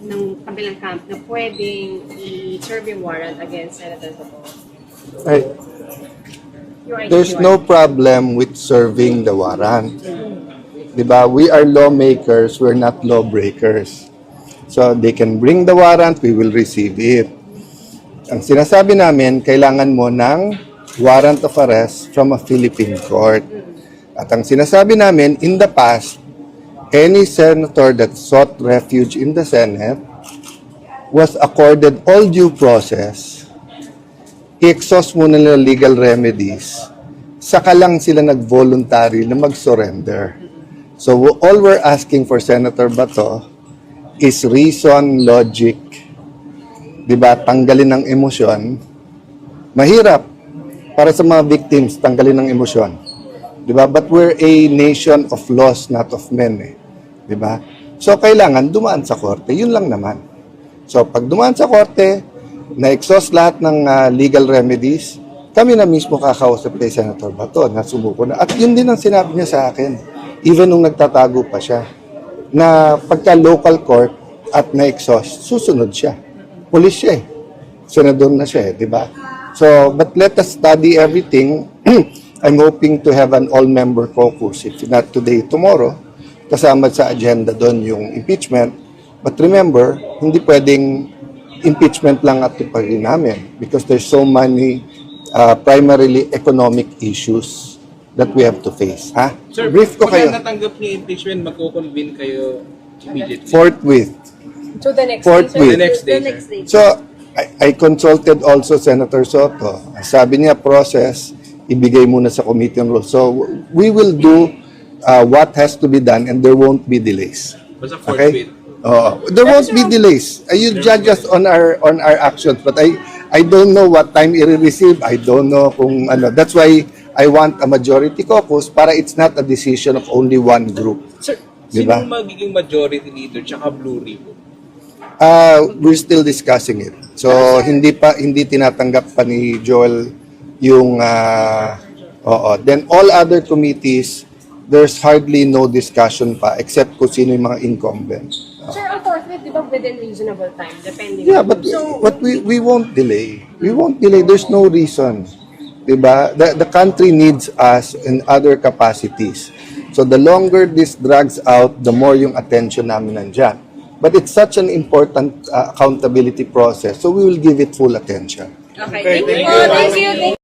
ng kabilang camp na pwedeng i-serve yung warrant against Senator Coco? Ay, Your there's identity no warrant. problem with serving the warrant. Diba? We are lawmakers, we're not lawbreakers. So they can bring the warrant, we will receive it. Ang sinasabi namin, kailangan mo ng warrant of arrest from a Philippine court. At ang sinasabi namin, in the past, any senator that sought refuge in the Senate was accorded all due process, i-exhaust muna nila legal remedies, saka lang sila nag-voluntary na mag-surrender. So all we're asking for Senator Bato is reason, logic, diba, tanggalin ng emosyon. Mahirap para sa mga victims, tanggalin ng emosyon. Diba? But we're a nation of laws, not of men. Diba? So, kailangan dumaan sa korte. Yun lang naman. So, pag dumaan sa korte, na-exhaust lahat ng legal remedies, kami na mismo kakausap kay Senator Bato na sumuko na. At yun din ang sinabi niya sa akin, even nung nagtatago pa siya, na pagka local court at na-exhaust, susunod siya. Police siya eh. Senador na siya eh, di ba? So, but let us study everything. I'm hoping to have an all-member caucus, if not today, tomorrow. Kasama sa agenda doon yung impeachment. But remember, hindi pwedeng impeachment lang at ipagin namin because there's so many primarily economic issues that we have to face. Ha? Sir, Brief ko kayo. pag natanggap niyo yung impeachment, magko-convene kayo immediately. Forthwith. So the next Forthwith. day, The The next next day, day. So, I consulted also Senator Soto. Sabi niya, process, ibigay muna sa committee on rules. So, we will do what has to be done and there won't be delays. Basta Okay? forthwith. There won't be delays. You judge us on our actions, but I don't know what time i-receive. I don't know kung ano. That's why I want a majority caucus para it's not a decision of only one group. Sir, Diba? sino magiging majority leader tsaka Blue Ribbon? We're still discussing it. So hindi tinatanggap pa ni Joel yung Then all other committees, there's hardly no discussion pa except kung sino yung mga incumbent. Sir, ang forthwith, di ba within reasonable time, depending Yeah, on- but we won't delay. We won't delay. There's no reason. Diba? The country needs us in other capacities. So the longer this drags out, the more yung attention namin nandyan. But it's such an important accountability process, so we will give it full attention. Okay, Okay, thank you. thank you. Thank you.